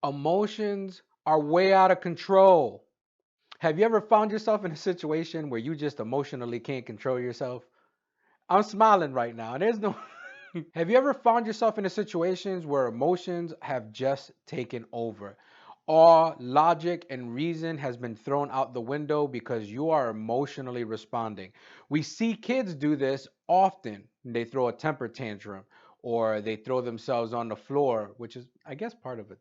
Emotions are way out of control. Have you ever found yourself in a situation where you just emotionally can't control yourself? I'm smiling right now. There's no. Have you ever found yourself in a situations where emotions have just taken over? All logic and reason has been thrown out the window because you are emotionally responding. We see kids do this often. They throw a temper tantrum or they throw themselves on the floor, which is, I guess, part of a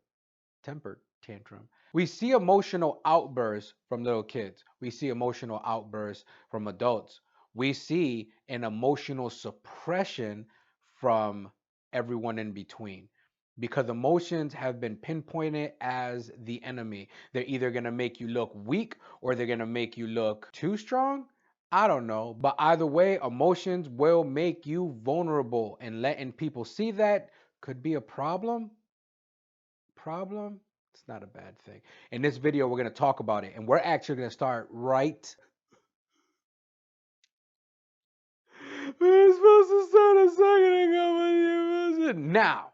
temper tantrum. We see emotional outbursts from little kids. We see emotional outbursts from adults. We see an emotional suppression from everyone in between because emotions have been pinpointed as the enemy. They're either going to make you look weak or they're going to make you look too strong. I don't know. But either way, emotions will make you vulnerable, and letting people see that could be a problem. It's not a bad thing. In this video, we're going to talk about it, and we're actually going to start right. We're supposed to start a second ago, but you missed it now.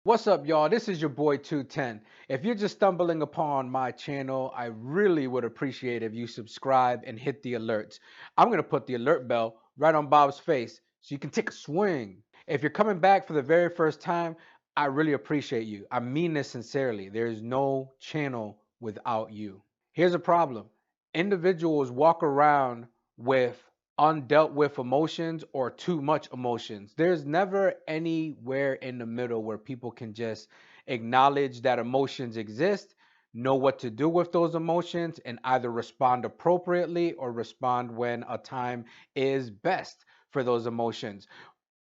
What's up, y'all? This is your boy 210. If you're just stumbling upon my channel, I really would appreciate if you subscribe and hit the alerts. I'm going to put the alert bell right on Bob's face so you can take a swing. If you're coming back for the very first time, I really appreciate you. I mean this sincerely. There's no channel without you. Here's a problem. Individuals walk around with undealt with emotions or too much emotions. There's never anywhere in the middle where people can just acknowledge that emotions exist, know what to do with those emotions, and either respond appropriately or respond when a time is best for those emotions.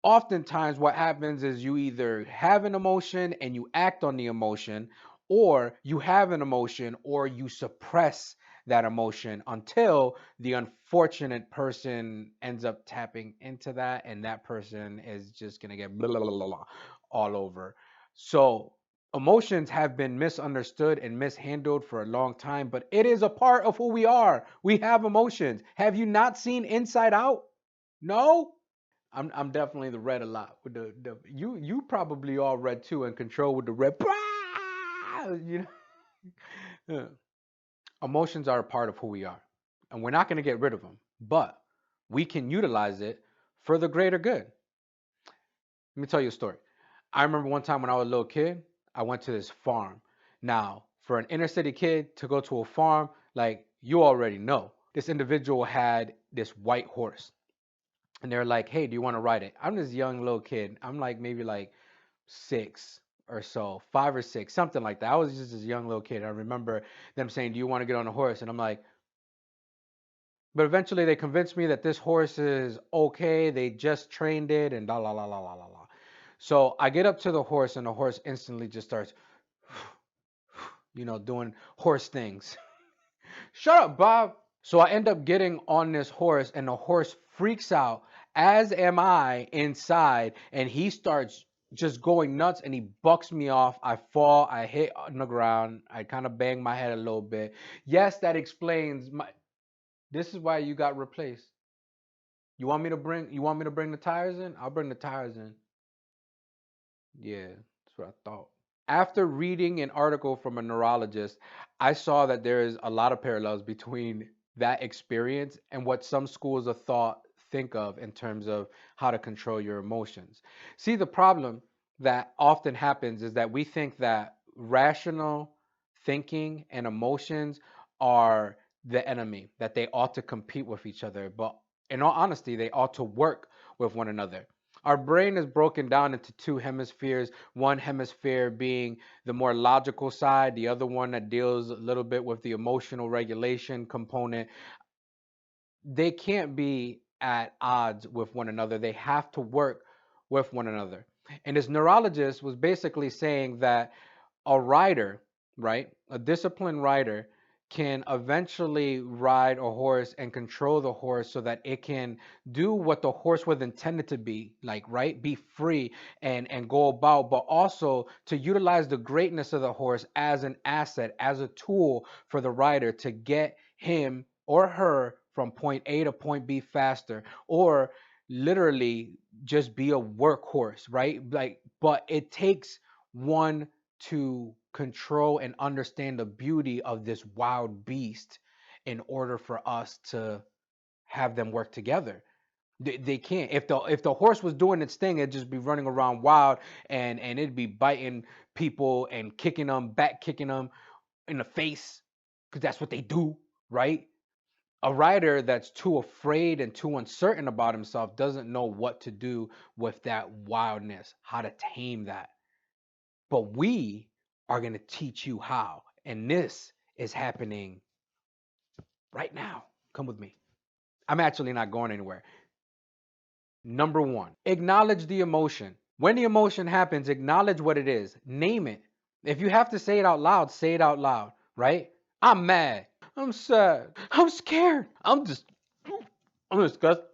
Oftentimes, what happens is you either have an emotion and you act on the emotion, or you have an emotion or you suppress that emotion until the unfortunate person ends up tapping into that, and that person is just going to get blah, blah, blah, blah, blah all over. So emotions have been misunderstood and mishandled for a long time, but it is a part of who we are. We have emotions. Have you not seen Inside Out? No. I'm definitely the red a lot with the you probably all red too and control with the red. You know? Yeah. Emotions are a part of who we are, and we're not going to get rid of them, but we can utilize it for the greater good. Let me tell you a story. I remember one time when I was a little kid, I went to this farm. Now, for an inner city kid to go to a farm, like you already know, this individual had this white horse. And they're like, "Hey, do you want to ride it?" I'm this young little kid. I'm like maybe like 6 or so, 5 or 6, something like that. I was just this young little kid. I remember them saying, "Do you want to get on a horse?" And I'm like, but eventually they convinced me that this horse is okay. They just trained it and la la la la la la la. So I get up to the horse and the horse instantly just starts, doing horse things. Shut up, Bob. So I end up getting on this horse and the horse freaks out, as am I inside, and he starts just going nuts and he bucks me off. I fall, I hit on the ground, I kind of bang my head a little bit. Yes, that explains my this is why you got replaced. You want me to bring the tires in? I'll bring the tires in. Yeah, that's what I thought. After reading an article from a neurologist, I saw that there is a lot of parallels between that experience and what some schools of thought think of in terms of how to control your emotions. See, the problem that often happens is that we think that rational thinking and emotions are the enemy, that they ought to compete with each other. But in all honesty, they ought to work with one another. Our brain is broken down into two hemispheres, one hemisphere being the more logical side, the other one that deals a little bit with the emotional regulation component. They can't be at odds with one another. They have to work with one another. And this neurologist was basically saying that a rider, right, a disciplined rider, can eventually ride a horse and control the horse so that it can do what the horse was intended to be, like, right, be free and go about, but also to utilize the greatness of the horse as an asset, as a tool for the rider to get him or her from point A to point B faster, or literally just be a workhorse, right? Like, but it takes one to control and understand the beauty of this wild beast in order for us to have them work together. They can't. If the horse was doing its thing, it'd just be running around wild and it'd be biting people and kicking them, back kicking them in the face, because that's what they do, right? A rider that's too afraid and too uncertain about himself doesn't know what to do with that wildness, how to tame that. But we are going to teach you how. And this is happening right now. Come with me. I'm actually not going anywhere. Number one, acknowledge the emotion. When the emotion happens, acknowledge what it is. Name it. If you have to say it out loud, say it out loud, right? I'm mad. I'm sad. I'm scared. I'm disgusted.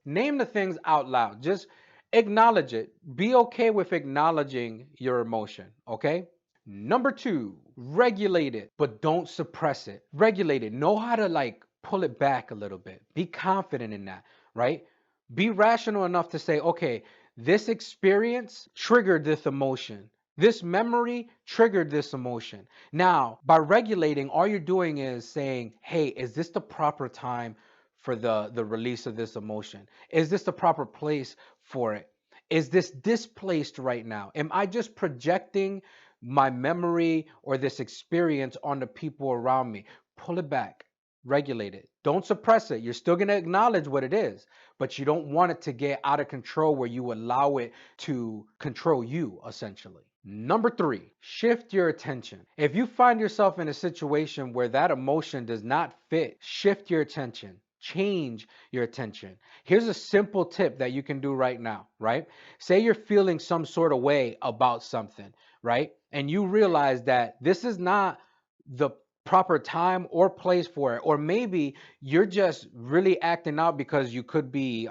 Name the things out loud. Just acknowledge it. Be okay with acknowledging your emotion, okay? Number two, regulate it, but don't suppress it. Regulate it. Know how to like pull it back a little bit. Be confident in that, right? Be rational enough to say, okay, this experience triggered this emotion. This memory triggered this emotion. Now, by regulating, all you're doing is saying, hey, is this the proper time for the release of this emotion? Is this the proper place for it? Is this displaced right now? Am I just projecting my memory or this experience on the people around me? Pull it back, regulate it. Don't suppress it. You're still going to acknowledge what it is, but you don't want it to get out of control where you allow it to control you, essentially. Number three, shift your attention. If you find yourself in a situation where that emotion does not fit, shift your attention. Change your attention. Here's a simple tip that you can do right now, right? Say you're feeling some sort of way about something, right? And you realize that this is not the proper time or place for it. Or maybe you're just really acting out because you could be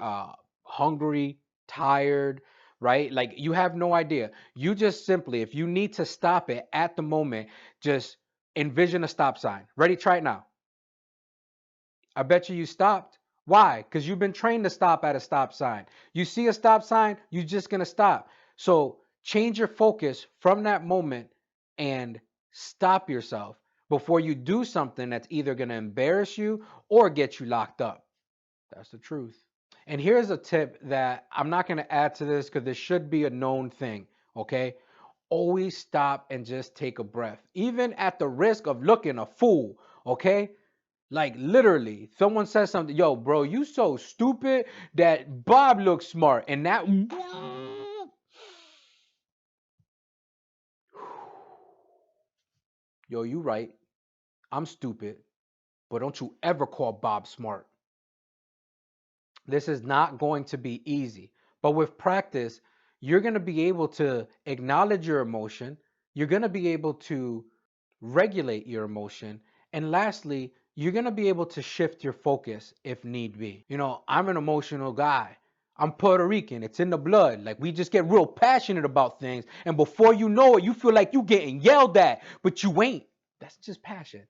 hungry, tired, right? Like you have no idea. You just simply, if you need to stop it at the moment, just envision a stop sign. Ready? Try it now. I bet you stopped. Why? Because you've been trained to stop at a stop sign. You see a stop sign, you're just going to stop. So change your focus from that moment and stop yourself before you do something that's either going to embarrass you or get you locked up. That's the truth. And here's a tip that I'm not going to add to this because this should be a known thing, okay? Always stop and just take a breath, even at the risk of looking a fool, okay? Like literally, someone says something, yo, bro, you so stupid that Bob looks smart. And that, yo, you right. I'm stupid, but don't you ever call Bob smart. This is not going to be easy. But with practice, you're going to be able to acknowledge your emotion. You're going to be able to regulate your emotion. And lastly, you're going to be able to shift your focus if need be. You know, I'm an emotional guy. I'm Puerto Rican. It's in the blood. Like, we just get real passionate about things. And before you know it, you feel like you getting yelled at, but you ain't. That's just passion.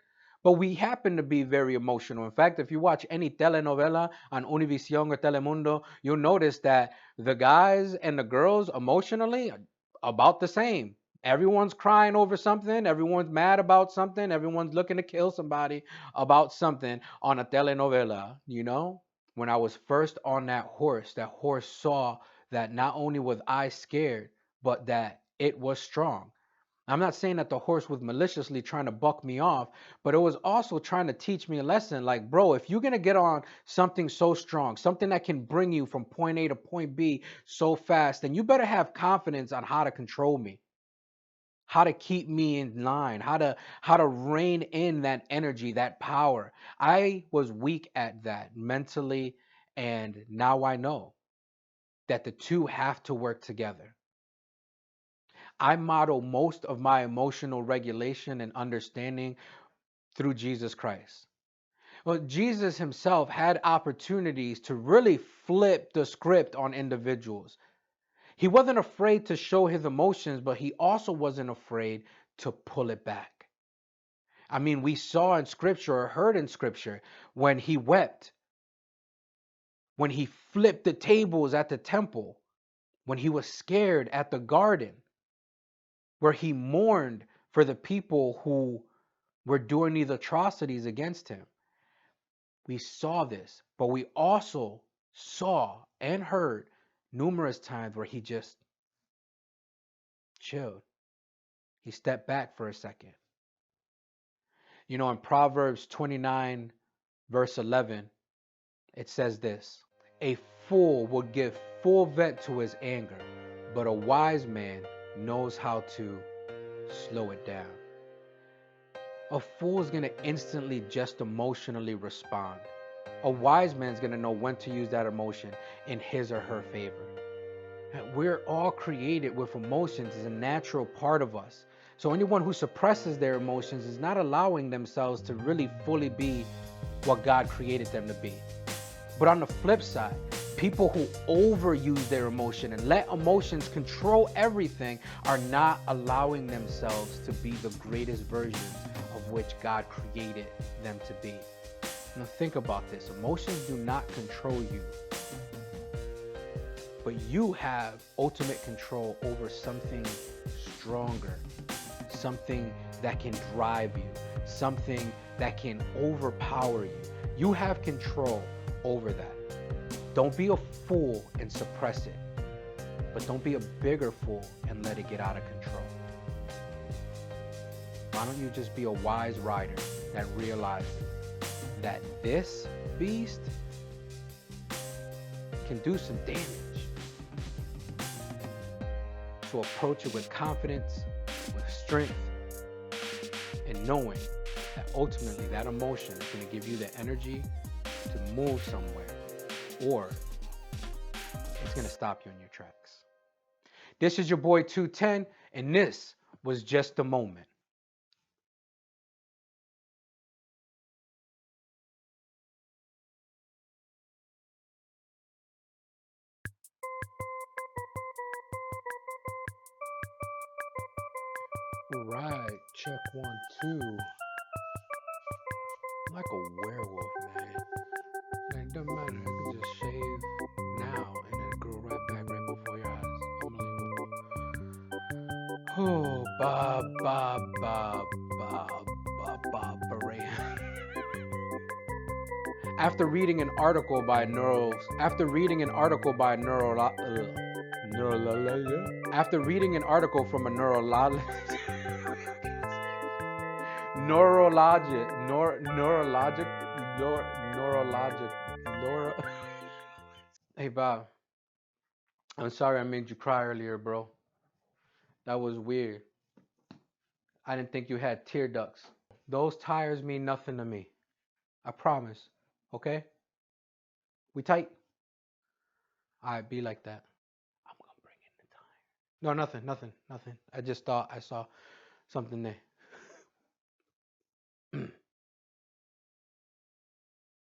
But we happen to be very emotional. In fact, if you watch any telenovela on Univision or Telemundo, you'll notice that the guys and the girls emotionally are about the same. Everyone's crying over something. Everyone's mad about something. Everyone's looking to kill somebody about something on a telenovela, you know? When I was first on that horse saw that not only was I scared, but that it was strong. I'm not saying that the horse was maliciously trying to buck me off, but it was also trying to teach me a lesson. Like, bro, if you're going to get on something so strong, something that can bring you from point A to point B so fast, then you better have confidence on how to control me, how to keep me in line, how to rein in that energy, that power. I was weak at that mentally, and now I know that the two have to work together. I model most of my emotional regulation and understanding through Jesus Christ. Well, Jesus himself had opportunities to really flip the script on individuals. He wasn't afraid to show his emotions, but he also wasn't afraid to pull it back. I mean, we saw in scripture or heard in scripture when he wept, when he flipped the tables at the temple, when he was scared at the garden, where he mourned for the people who were doing these atrocities against him. We saw this, but we also saw and heard numerous times where he just chilled. He stepped back for a second. You know, in Proverbs 29, verse 11, it says this: a fool will give full vent to his anger, but a wise man knows how to slow it down. A fool is going to instantly just emotionally respond. A wise man's going to know when to use that emotion in his or her favor. We're all created with emotions as a natural part of us. So anyone who suppresses their emotions is not allowing themselves to really fully be what God created them to be. But on the flip side, people who overuse their emotion and let emotions control everything are not allowing themselves to be the greatest versions of which God created them to be. Now think about this. Emotions do not control you, but you have ultimate control over something stronger, something that can drive you, something that can overpower you. You have control over that. Don't be a fool and suppress it, but don't be a bigger fool and let it get out of control. Why don't you just be a wise rider that realizes that this beast can do some damage? So approach it with confidence, with strength, and knowing that ultimately that emotion is going to give you the energy to move somewhere, or it's going to stop you in your tracks. This is your boy 210, and this was just a moment. Right, check 1, 2. I'm like a werewolf, man. Like, it doesn't matter. I can just shave now and then grow right back right before your eyes. Unbelievable. Oh, Bob, Barea. After reading an article by neuro, after reading an article by neuro, after reading an article from a neurologic, neuro. Hey Bob, I'm sorry I made you cry earlier, bro. That was weird. I didn't think you had tear ducts. Those tires mean nothing to me. I promise. Okay? We tight? Alright, be like that. I'm gonna bring in the tire. No, nothing. I just thought I saw something there.